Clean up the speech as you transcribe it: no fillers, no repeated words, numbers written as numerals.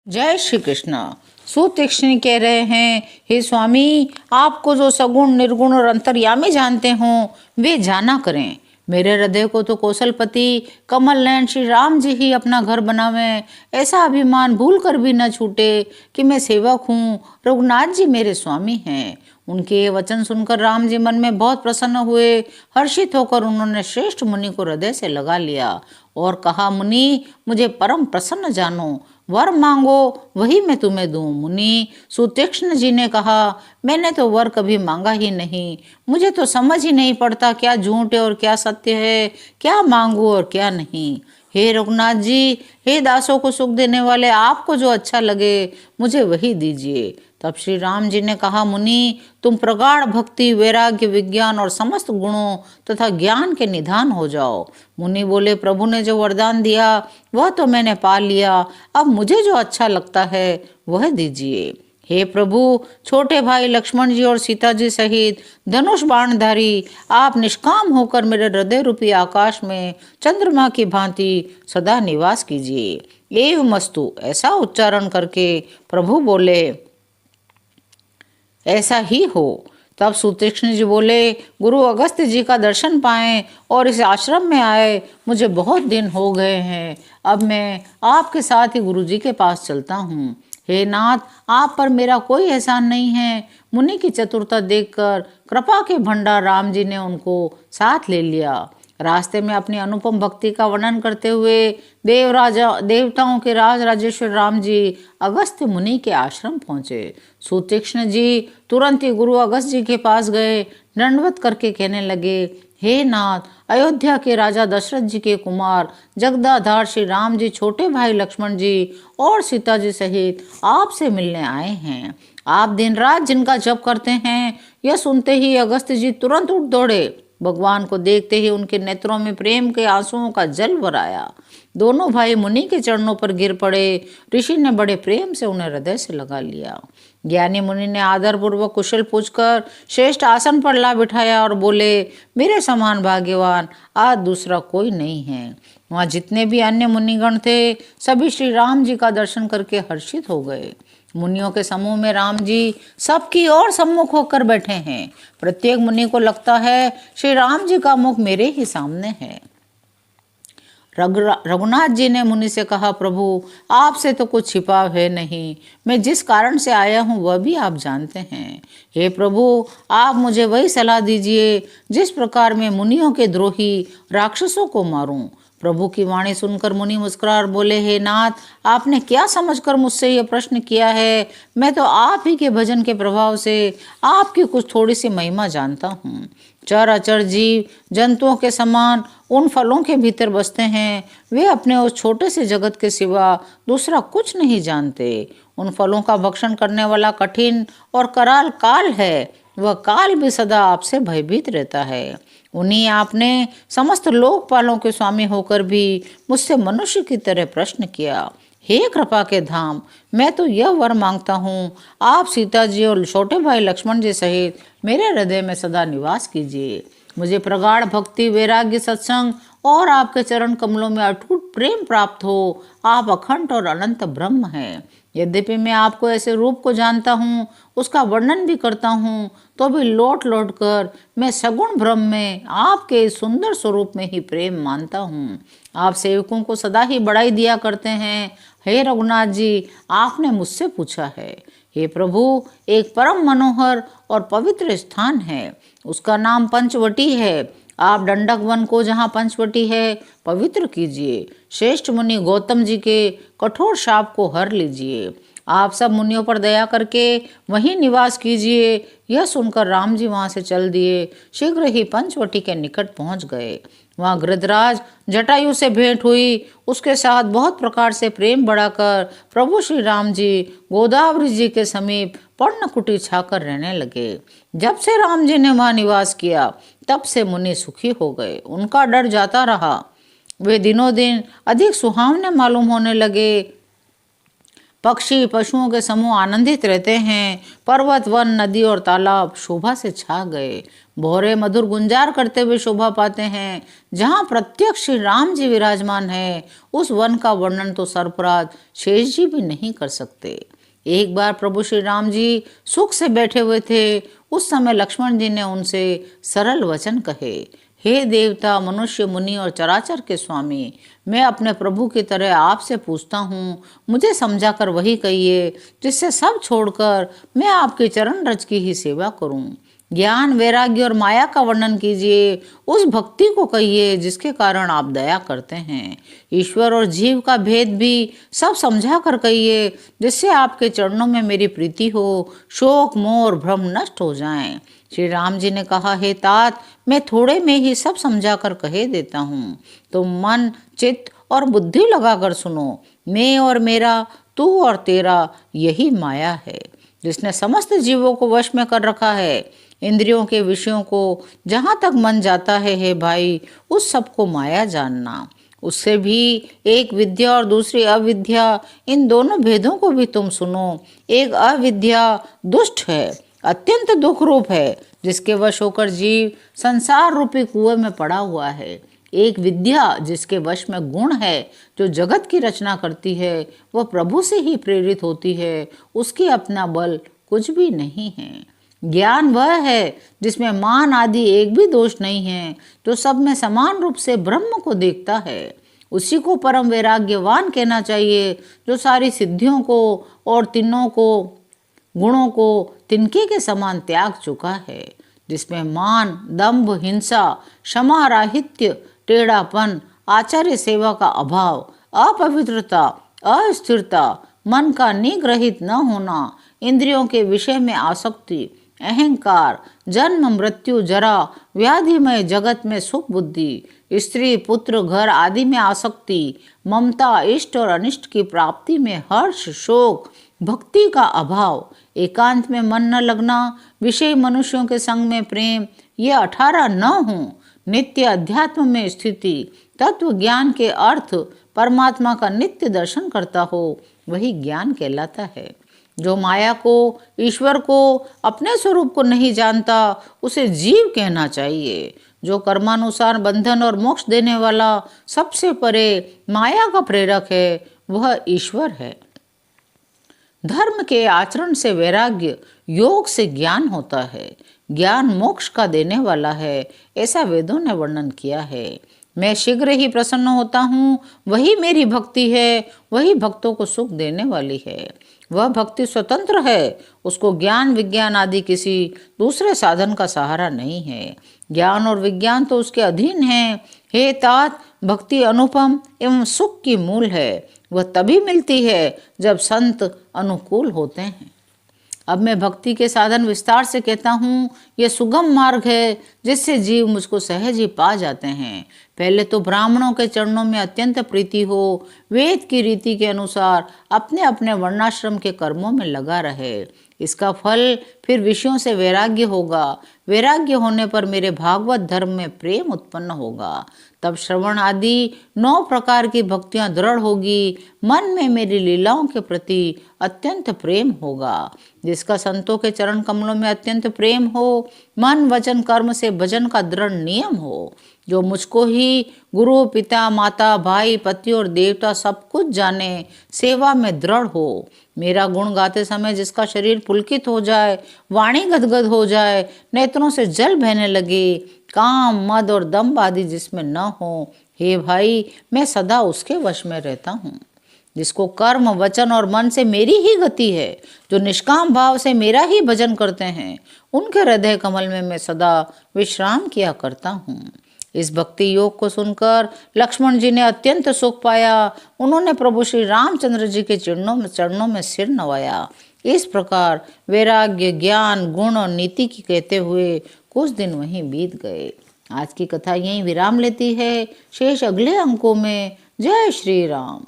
जय श्री कृष्ण। सुतीक्ष्ण कह रहे हैं, हे स्वामी, आपको जो सगुण निर्गुण और अंतर्यामी जानते हो वे जाना करें। मेरे हृदय को तो कौशलपति कमल नयन श्री राम जी ही अपना घर बनावें। ऐसा अभिमान भूल कर भी न छूटे कि मैं सेवक हूँ, रघुनाथ जी मेरे स्वामी हैं। उनके ये वचन सुनकर राम जी मन में बहुत प्रसन्न हुए। हर्षित होकर उन्होंने श्रेष्ठ मुनि को हृदय से लगा लिया और कहा, मुनि मुझे परम प्रसन्न जानो, वर मांगो वही मैं तुम्हें दूं। मुनि सुतीक्ष्ण जी ने कहा, मैंने तो वर कभी मांगा ही नहीं, मुझे तो समझ ही नहीं पड़ता क्या झूठ है और क्या सत्य है, क्या मांगू और क्या नहीं। हे रघुनाथ जी, हे दासों को सुख देने वाले, आपको जो अच्छा लगे मुझे वही दीजिए। तब श्री राम जी ने कहा, मुनि तुम प्रगाढ़ भक्ति, वैराग्य, विज्ञान और समस्त गुणों तथा ज्ञान के निधान हो जाओ। मुनि बोले, प्रभु ने जो वरदान दिया वह तो मैंने पा लिया, अब मुझे जो अच्छा लगता है वह दीजिए। हे प्रभु, छोटे भाई लक्ष्मण जी और सीता जी सहित धनुष बाणधारी आप निष्काम होकर मेरे हृदय रूपी आकाश में चंद्रमा की भांति सदा निवास कीजिए। एवमस्तु ऐसा उच्चारण करके प्रभु बोले, ऐसा ही हो। तब सुतीक्ष्ण जी बोले, गुरु अगस्त्य जी का दर्शन पाएं और इस आश्रम में आए मुझे बहुत दिन हो गए हैं। अब मैं आपके साथ ही गुरु जी के पास चलता हूँ। हे नाथ, आप पर मेरा कोई एहसान नहीं है। मुनि की चतुरता देखकर कृपा के भंडार राम जी ने उनको साथ ले लिया। रास्ते में अपनी अनुपम भक्ति का वर्णन करते हुए देवताओं के राज राजेश्वर राम जी अगस्त्य मुनि के आश्रम पहुंचे। सुतीक्ष्ण जी तुरंत ही गुरु अगस्त्य जी के पास गए, दंडवत करके कहने लगे, हे नाथ, अयोध्या के राजा दशरथ जी के कुमार जगदाधार श्री राम जी छोटे भाई लक्ष्मण जी और सीता जी सहित आपसे मिलने आए हैं। आप दिन रात जिनका जप करते हैं, यह सुनते ही अगस्त्य जी तुरंत उठ दौड़े। भगवान को देखते ही उनके नेत्रों में प्रेम के आंसुओं का जल भर आया। दोनों भाई मुनि के चरणों पर गिर पड़े। ऋषि ने बड़े प्रेम से उन्हें हृदय से लगा लिया। ज्ञानी मुनि ने आदरपूर्वक कुशल पूछकर श्रेष्ठ आसन पर ला बिठाया और बोले, मेरे समान भाग्यवान आज दूसरा कोई नहीं है। वहाँ जितने भी अन्य मुनिगण थे, सभी श्री राम जी का दर्शन करके हर्षित हो गए। मुनियों के समूह में राम जी सबकी ओर सम्मुख होकर बैठे हैं। प्रत्येक मुनि को लगता है श्री राम जी का मुख मेरे ही सामने है। रघुनाथ जी ने मुनि से कहा, प्रभु आपसे तो कुछ छिपा है नहीं, मैं जिस कारण से आया हूँ वह भी आप जानते हैं। हे प्रभु, आप मुझे वही सलाह दीजिए जिस प्रकार मैं मुनियों के द्रोही राक्षसों को मारूं। प्रभु की वाणी सुनकर मुनि मुस्कुरा बोले, हे नाथ, आपने क्या समझकर मुझसे यह प्रश्न किया है? मैं तो आप ही के भजन के प्रभाव से आपकी कुछ थोड़ी सी महिमा जानता हूँ। चर अचर जीव जंतुओं के समान उन फलों के भीतर बसते हैं। वे अपने उस छोटे से जगत के सिवा दूसरा कुछ नहीं जानते। उन फलों का भक्षण करने वाला कठिन और कराल काल है। वह काल भी सदा आपसे भयभीत रहता है। उन्हीं आपने समस्त लोकपालों के स्वामी होकर भी मुझसे मनुष्य की तरह प्रश्न किया। हे कृपा के धाम, मैं तो यह वर मांगता हूँ, आप सीता जी और छोटे भाई लक्ष्मण जी सहित मेरे हृदय में सदा निवास कीजिए। मुझे प्रगाढ़ भक्ति, वैराग्य, सत्संग और आपके चरण कमलों में अटूट प्रेम प्राप्त हो। आप अखंड और अनंत ब्रह्म हैं। यद्यपि मैं आपको ऐसे रूप को जानता हूँ, उसका वर्णन भी करता हूँ, तो भी लौट लौट कर मैं सगुण ब्रह्म में आपके इस सुंदर स्वरूप में ही प्रेम मानता हूँ। आप सेवकों को सदा ही बढ़ाई दिया करते हैं। हे रघुनाथ जी, आपने मुझसे पूछा है। हे प्रभु, एक परम मनोहर और पवित्र स्थान है, उसका नाम पंचवटी है। आप दंडक वन को, जहाँ पंचवटी है, पवित्र कीजिए। श्रेष्ठ मुनि गौतम जी के कठोर शाप को हर लीजिए। आप सब मुनियों पर दया करके वहीं निवास कीजिए। यह सुनकर राम जी वहाँ से चल दिए। शीघ्र ही पंचवटी के निकट पहुँच गए। वहाँ गृधराज जटायु से भेंट हुई। उसके साथ बहुत प्रकार से प्रेम बढ़ाकर प्रभु श्री राम जी गोदावरी जी के समीप पर्णकुटी छाकर रहने लगे। जब से राम जी ने वहाँ निवास किया, तब से मुनि सुखी हो गए। उनका डर जाता रहा। वे दिनों दिन अधिक सुहावने मालूम होने लगे। पक्षी पशुओं के समूह आनंदित रहते हैं। पर्वत वन नदी और तालाब शोभा से छा गए। भौरे मधुर गुंजार करते हुए शोभा पाते हैं। जहाँ प्रत्यक्ष श्री राम जी विराजमान है, उस वन का वर्णन तो सरफराज शेष जी भी नहीं कर सकते। एक बार प्रभु श्री राम जी सुख से बैठे हुए थे। उस समय लक्ष्मण जी ने उनसे सरल वचन कहे, हे देवता, मनुष्य, मुनि और चराचर के स्वामी, मैं अपने प्रभु की तरह आपसे पूछता हूँ, मुझे समझाकर वही कहिए जिससे सब छोड़कर मैं आपके चरण रज की ही सेवा करूँ। ज्ञान, वैराग्य और माया का वर्णन कीजिए। उस भक्ति को कहिए जिसके कारण आप दया करते हैं। ईश्वर और जीव का भेद भी सब समझा कर कहिए, जिससे आपके चरणों में मेरी प्रीति हो, शोक मोह और भ्रम नष्ट हो जाएं। श्री राम जी ने कहा, हे तात, मैं थोड़े में ही सब समझा कर कहे देता हूँ, तो मन, चित्त और बुद्धि लगाकर सुनो। मैं और मेरा, तू और तेरा, यही माया है जिसने समस्त जीवों को वश में कर रखा है। इंद्रियों के विषयों को जहाँ तक मन जाता है, हे भाई, उस सब को माया जानना। उससे भी एक विद्या और दूसरी अविद्या, इन दोनों भेदों को भी तुम सुनो। एक अविद्या दुष्ट है, अत्यंत दुख रूप है, जिसके वश होकर जीव संसार रूपी कुएं में पड़ा हुआ है। एक विद्या जिसके वश में गुण है, जो जगत की रचना करती है, वह प्रभु से ही प्रेरित होती है, उसकी अपना बल कुछ भी नहीं है। ज्ञान वह है जिसमें मान आदि एक भी दोष नहीं है, जो सब में समान रूप से ब्रह्म को देखता है। उसी को परम वैराग्यवान कहना चाहिए, जो सारी सिद्धियों को और तीनों को गुणों को तिनके के समान त्याग चुका है। जिसमें मान, दंभ, हिंसा, क्षमा, राहित्य, टेढ़ापन, आचार्य सेवा का अभाव, अपवित्रता, अस्थिरता, मन का निग्रहित न होना, इंद्रियों के विषय में आसक्ति, अहंकार, जन्म मृत्यु जरा व्याधिमय जगत में सुख बुद्धि, स्त्री पुत्र घर आदि में आसक्ति, ममता, इष्ट और अनिष्ट की प्राप्ति में हर्ष शोक, भक्ति का अभाव, एकांत में मन न लगना, विषय मनुष्यों के संग में प्रेम, ये 18 न हो, नित्य अध्यात्म में स्थिति, तत्व ज्ञान के अर्थ, परमात्मा का नित्य दर्शन करता हो, वही ज्ञान कहलाता है। जो माया को, ईश्वर को, अपने स्वरूप को नहीं जानता, उसे जीव कहना चाहिए। जो कर्मानुसार बंधन और मोक्ष देने वाला, सबसे परे माया का प्रेरक है, वह ईश्वर है। धर्म के आचरण से वैराग्य, योग से ज्ञान होता है। ज्ञान मोक्ष का देने वाला है, ऐसा वेदों ने वर्णन किया है। मैं शीघ्र ही प्रसन्न होता हूँ, वही मेरी भक्ति है, वही भक्तों को सुख देने वाली है। वह भक्ति स्वतंत्र है, उसको ज्ञान विज्ञान आदि किसी दूसरे साधन का सहारा नहीं है। ज्ञान और विज्ञान तो उसके अधीन हैं। हे तात, भक्ति अनुपम एवं सुख की मूल है। वह तभी मिलती है जब संत अनुकूल होते हैं। अब मैं भक्ति के साधन विस्तार से कहता हूँ। यह सुगम मार्ग है जिससे जीव मुझको सहज ही पा जाते हैं। पहले तो ब्राह्मणों के चरणों में अत्यंत प्रीति हो, वेद की रीति के अनुसार अपने अपने वर्णाश्रम के कर्मों में लगा रहे। इसका फल फिर विषयों से वैराग्य होगा। वैराग्य होने पर मेरे भागवत धर्म में प्रेम उत्पन्न होगा। तब श्रवण आदि 9 प्रकार की भक्तियां दृढ़ होगी। मन में मेरी लीलाओं के प्रति अत्यंत प्रेम होगा। जिसका संतों के चरण कमलों में अत्यंत प्रेम हो, मन वचन कर्म से भजन का दृढ़ नियम हो, जो मुझको ही गुरु पिता माता भाई पति और देवता सब कुछ जाने, सेवा में दृढ़ हो, मेरा गुण गाते समय जिसका शरीर पुलकित हो जाए, वाणी गदगद हो जाए, नेत्रों से जल बहने लगे, काम मद और दम्भ आदि जिसमें न हो, हे भाई, मैं सदा उसके वश में रहता हूँ। जिसको कर्म वचन और मन से मेरी ही गति है, जो निष्काम भाव से मेरा ही भजन करते हैं, उनके हृदय कमल में मैं सदा विश्राम किया करता हूँ। इस भक्ति योग को सुनकर लक्ष्मण जी ने अत्यंत सुख पाया। उन्होंने प्रभु श्री रामचंद्र जी के चरणों में सिर नवाया। इस प्रकार वैराग्य ज्ञान गुण और नीति की कहते हुए कुछ दिन वहीं बीत गए। आज की कथा यहीं विराम लेती है। शेष अगले अंकों में। जय श्री राम।